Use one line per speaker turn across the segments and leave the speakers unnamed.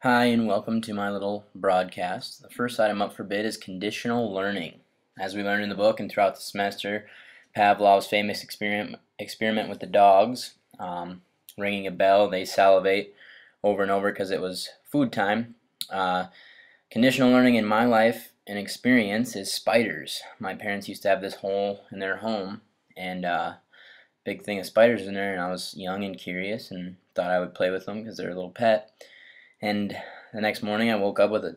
Hi, and welcome to my little broadcast. The first item up for bid is conditional learning. As we learned in the book and throughout the semester, Pavlov's famous experiment with the dogs, ringing a bell, they salivate over and over because it was food time. Conditional learning in my life and experience is spiders. My parents used to have this hole in their home, and big thing of spiders in there, and I was young and curious and thought I would play with them because they're a little pet. And the next morning I woke up with a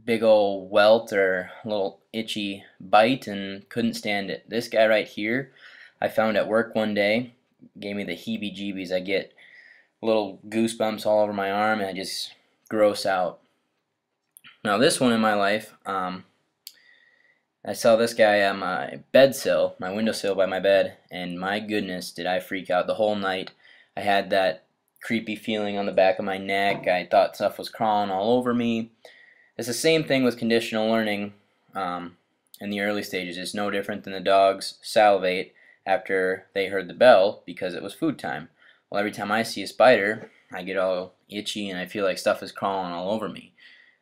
big old welt or a little itchy bite and couldn't stand it. This guy right here I found at work one day, gave me the heebie-jeebies. I get little goosebumps all over my arm and I just gross out. Now this one in my life, I saw this guy on my bedsill, my windowsill by my bed, and my goodness did I freak out the whole night. I had that creepy feeling on the back of my neck. I thought stuff was crawling all over me. It's the same thing with conditional learning in the early stages. It's no different than the dogs salivate after they heard the bell because it was food time. Well, every time I see a spider, I get all itchy and I feel like stuff is crawling all over me.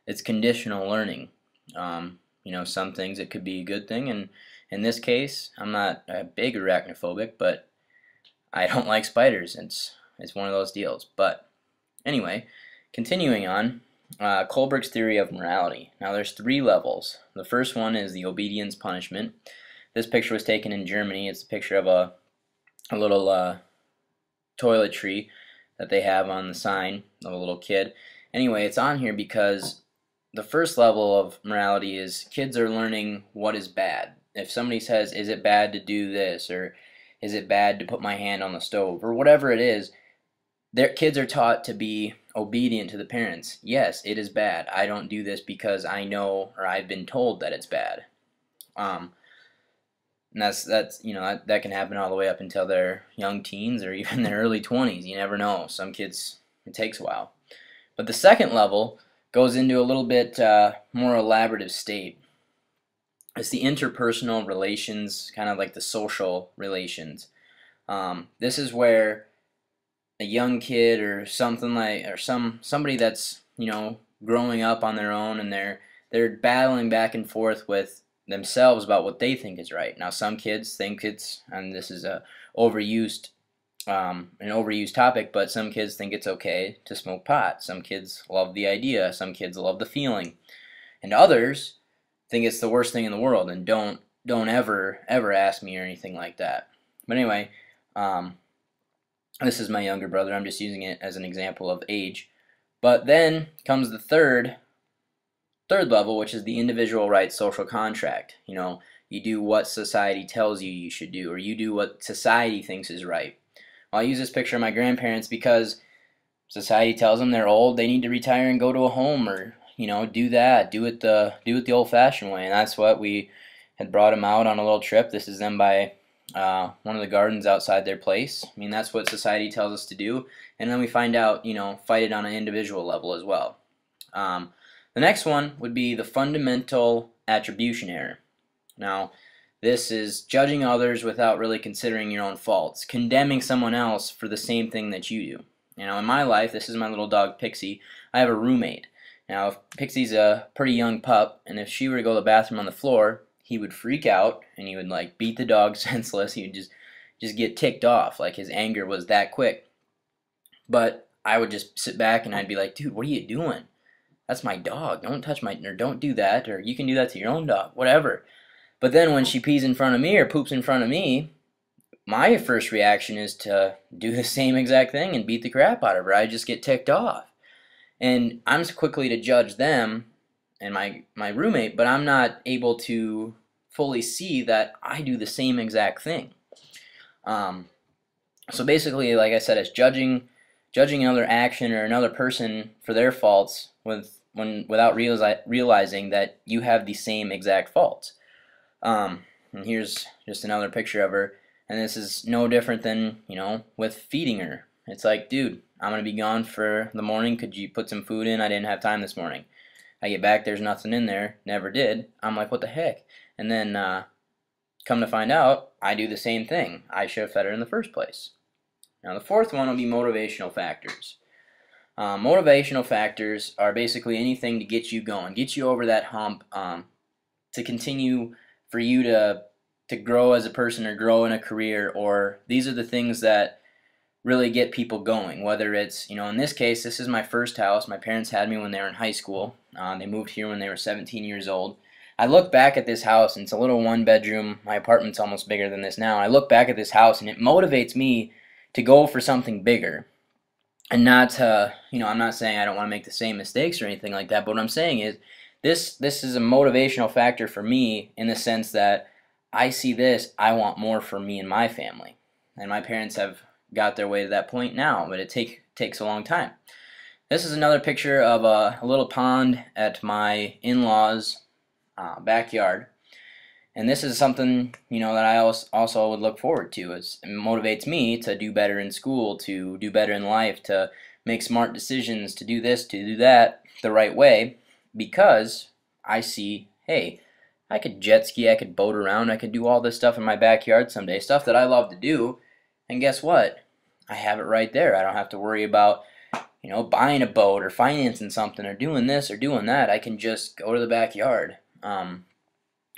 It's conditional learning. Some things it could be a good thing, and in this case, I'm not a big arachnophobic, but I don't like spiders. It's one of those deals. But anyway, continuing on, Kohlberg's theory of morality. Now there's 3 levels. The first one is the obedience punishment. This picture was taken in Germany. It's a picture of a little toiletry that they have on the sign of a little kid. Anyway, it's on here because the first level of morality is kids are learning what is bad. If somebody says, is it bad to do this, or is it bad to put my hand on the stove, or whatever it is, their kids are taught to be obedient to the parents. Yes, it is bad. I don't do this because I know or I've been told that it's bad. And that can happen all the way up until their young teens or even their early 20s. You never know. Some kids, it takes a while. But the second level goes into a little bit more elaborative state. It's the interpersonal relations, kind of like the social relations. This is where a young kid or somebody that's growing up on their own, and they're battling back and forth with themselves about what they think is right. Now some kids think and this is an overused topic, but some kids think it's okay to smoke pot. Some kids love the idea. Some kids love the feeling, and others think it's the worst thing in the world and don't ever ask me or anything like that. But anyway, this is my younger brother. I'm just using it as an example of age. But then comes the third level, which is the individual rights social contract. You do what society tells you should do, or you do what society thinks is right. Well, I use this picture of my grandparents because society tells them they're old, they need to retire and go to a home, or do it the old-fashioned way. And that's what we had brought them out on a little trip. This is them by one of the gardens outside their place. I mean, that's what society tells us to do, and then we find out, fight it on an individual level as well. The next one would be the fundamental attribution error. Now, this is judging others without really considering your own faults, condemning someone else for the same thing that you do. In my life, this is my little dog Pixie. I have a roommate. Now, if Pixie's a pretty young pup, and if she were to go to the bathroom on the floor, he would freak out and he would beat the dog senseless. He would just get ticked off. His anger was that quick. But I would just sit back and I'd be like, dude, what are you doing? That's my dog. Don't touch or don't do that, or you can do that to your own dog, whatever. But then when she pees in front of me or poops in front of me, my first reaction is to do the same exact thing and beat the crap out of her. I just get ticked off. And I'm so quickly to judge them and my roommate, but I'm not able to fully see that I do the same exact thing. So basically, like I said, it's judging another action or another person for their faults without realizing that you have the same exact faults. And here's just another picture of her, and this is no different than with feeding her. It's like, dude, I'm gonna be gone for the morning. Could you put some food in? I didn't have time this morning. I get back, there's nothing in there. Never did. I'm like, what the heck? And then come to find out, I do the same thing. I should have fed her in the first place. Now the fourth one will be motivational factors. Motivational factors are basically anything to get you going, get you over that hump, to continue for you to grow as a person or grow in a career, or these are the things that really get people going. Whether it's, in this case, this is my first house. My parents had me when they were in high school. They moved here when they were 17 years old. I look back at this house, and it's a little one-bedroom. My apartment's almost bigger than this now. I look back at this house, and it motivates me to go for something bigger. And not to, I'm not saying I don't want to make the same mistakes or anything like that, but what I'm saying is this is a motivational factor for me in the sense that I see this, I want more for me and my family. And my parents have got their way to that point now, but it takes a long time. This is another picture of a little pond at my in-laws' backyard. And this is something, that I also would look forward to. It motivates me to do better in school, to do better in life, to make smart decisions, to do this, to do that the right way, because I see, hey, I could jet ski, I could boat around, I could do all this stuff in my backyard someday, stuff that I love to do, and guess what? I have it right there. I don't have to worry about, buying a boat or financing something or doing this or doing that. I can just go to the backyard.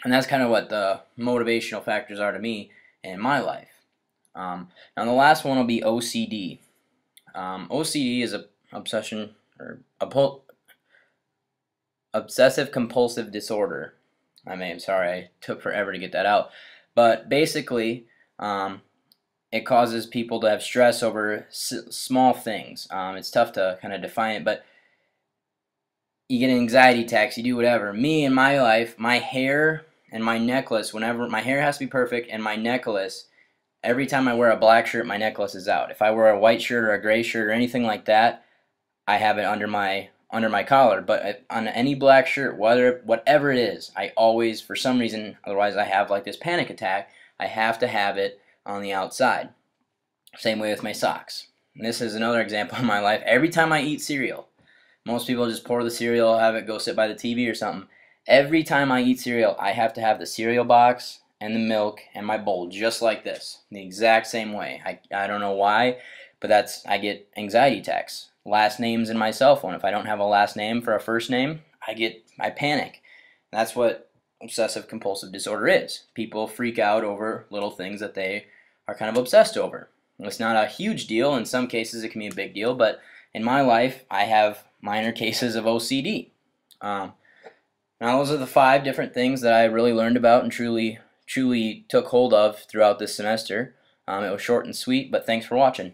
And that's kind of what the motivational factors are to me in my life. Now the last one will be OCD. OCD is obsession or obsessive compulsive disorder. Sorry, I took forever to get that out. But basically, it causes people to have stress over small things. It's tough to kind of define it, but you get an anxiety attacks, you do whatever. Me in my life, my hair and my necklace, whenever my hair has to be perfect, and my necklace, every time I wear a black shirt, my necklace is out. If I wear a white shirt or a gray shirt or anything like that, I have it under my collar. But on any black shirt, whatever it is, I always, for some reason, otherwise I have like this panic attack, I have to have it on the outside. Same way with my socks. And this is another example in my life. Every time I eat cereal, most people just pour the cereal, have it go sit by the TV or something. Every time I eat cereal, I have to have the cereal box and the milk and my bowl just like this, the exact same way. I don't know why, but I get anxiety attacks. Last names in my cell phone. If I don't have a last name for a first name, I panic. That's what obsessive compulsive disorder is. People freak out over little things that they are kind of obsessed over. It's not a huge deal. In some cases, it can be a big deal, but in my life, I have minor cases of OCD. Now, those are the 5 different things that I really learned about and truly took hold of throughout this semester. It was short and sweet, but thanks for watching.